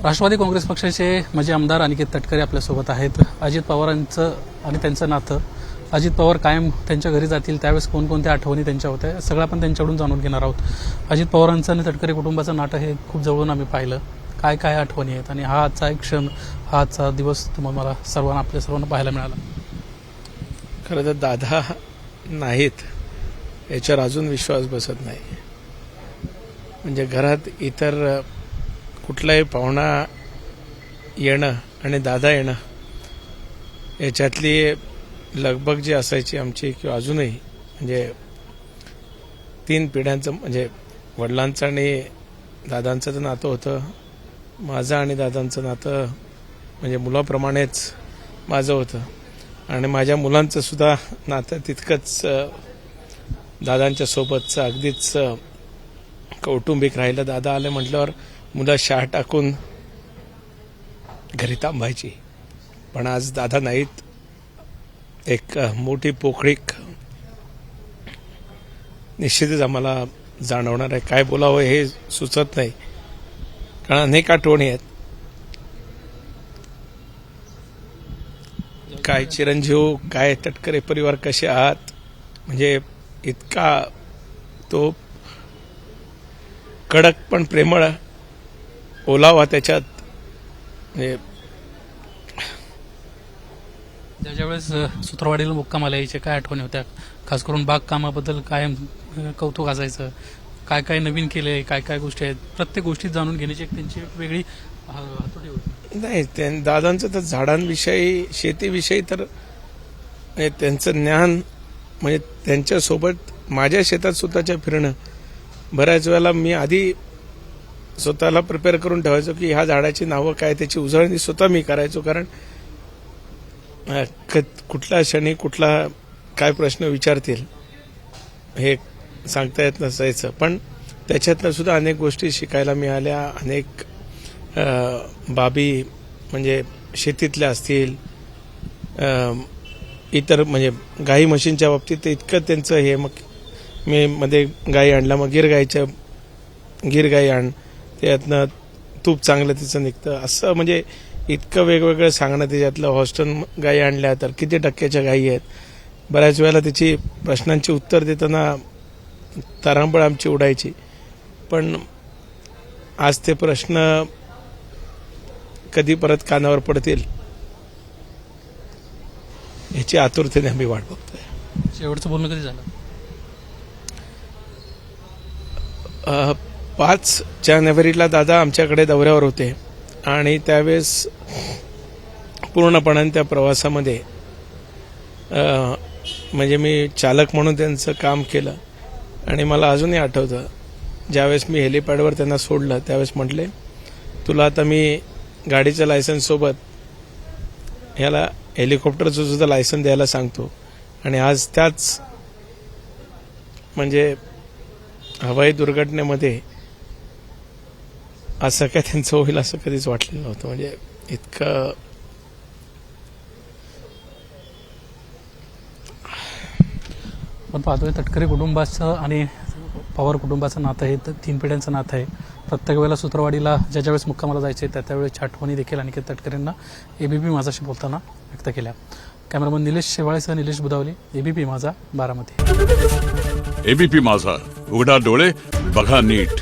राष्ट्रवादी काँग्रेस पक्षाचे माजी आमदार अनिकेत तटकरे आपल्यासोबत आहेत. अजित पवारांचं आणि त्यांचं नातं, अजित पवार कायम त्यांच्या घरी जातील त्यावेळेस कोणकोणत्या आठवणी त्यांच्या होत्या सगळं आपण त्यांच्याकडून जाणून घेणार आहोत. अजित पवारांचं आणि तटकरे कुटुंबाचं नातं हे खूप जवळून आम्ही पाहिलं. काय काय आठवणी आहेत आणि हा आजचा एक क्षण, हा आजचा दिवस तुम्हाला आपल्या सर्वांना पाहायला मिळाला. खरं तर दादा नाहीत याच्यावर अजून विश्वास बसत नाही. म्हणजे घरात इतर कुठलाही पाहुणा येणं आणि दादा येणं याच्यातली लगबग जी असायची आमची, किंवा अजूनही म्हणजे 3 पिढ्यांचं, म्हणजे वडिलांचं आणि दादांचं तर नातं होतं, माझं आणि दादांचं नातं म्हणजे मुलाप्रमाणेच माझं होतं, आणि माझ्या मुलांचं सुद्धा नातं तितकंच दादांच्या सोबतचं अगदीच कौटुंबिक राहिलं. दादा आले म्हटल्यावर मुलं शाळा टाकून घरी थांबायची. पण आज दादा नाहीत. एक मोठी पोकळीक निश्चितच आम्हाला जाणवणार आहे. काय बोलावं हे सुचत नाही, कारण अनेक आठवणी आहेत. काय चिरंजीव, काय तटकरे परिवार कसे आहात, म्हणजे इतका तो कडक पण प्रेमळ ओलावा त्याच्यात. म्हणजे ज्यावेळेस सुत्रवाडीला मुक्कामाला यायचे काय आठवणी होत्या? खास करून बागकामाबद्दल कायम कौतुक असायचं. काय काय नवीन केले, काय काय गोष्टी आहेत, प्रत्येक गोष्टीत जाणून घेण्याची एक त्यांची वेगळी हातोटी होती. नाही, दादांचं तर झाडांविषयी, शेतीविषयी तर म्हणजे त्यांचं ज्ञान, म्हणजे त्यांच्यासोबत माझ्या शेतात स्वतःच्या फिरणं. बऱ्याच वेळेला मी आधी स्वतःला प्रिपेअर करून ठेवायचो की ह्या झाडाची नावं काय, त्याची उजळणी स्वतः मी करायचो, कारण कुठल्या क्षणी कुठला काय प्रश्न विचारतील हे सांगता येत नसायचं. पण त्याच्यातनं सुद्धा अनेक गोष्टी शिकायला मिळाल्या. अनेक बाबी म्हणजे शेतीतल्या असतील, इतर म्हणजे गाई म्हशींच्या बाबतीत इतकं त्यांचं हे. मग मी मध्ये गाई आणला, मग गीर गाई आण, त्यातनं तूप चांगलं तिचं निघतं, असं म्हणजे इतकं वेगवेगळं सांगणं. त्याच्यातलं हॉस्टन गाई आणल्या तर किती टक्क्याच्या गायी आहेत. बऱ्याच वेळेला त्याची प्रश्नांची उत्तर देताना तारांबळ आमची उडायची. पण आज ते प्रश्न कधी परत कानावर पडतील याची आतुरतेने आम्ही वाट बघतोय. शेवटचं बोलणं कधी झालं? 5 जानेवारीला दादा आमच्याकडे दौऱ्यावर होते, आणि त्यावेळेस पूर्णपणे त्या प्रवासामध्ये म्हणजे मी चालक म्हणून त्यांचं काम केलं. आणि मला अजूनही आठवतं, ज्यावेळेस मी हेलिपॅडवर त्यांना सोडलं त्यावेळेस म्हटले, तुला आता मी गाडीच्या लायसन्ससोबत ह्याला हेलिकॉप्टरचं सुद्धा लायसन द्यायला सांगतो. आणि आज त्याच म्हणजे हवाई दुर्घटनेमध्ये असं काय त्यांचं होईल असं कधीच वाटलेलं नव्हतं. म्हणजे इतकं पण पाहतोय तटकरे कुटुंबाचं आणि पवार कुटुंबाचं नातं हे 3 पिढ्यांचं नातं आहे. प्रत्येक वेळेला सुत्रवाडीला ज्या वेळेस मुक्कामाला जायचे त्यावेळेच्या आठवणी देखील अनिकेत तटकरेंना एबीपी माझाशी बोलताना व्यक्त केल्या. कॅमेरामन निलेश शेवाळेसह निलेश बुदावली, एबीपी माझा, बारामती. एबीपी माझा, उघडा डोळे बघा नीट.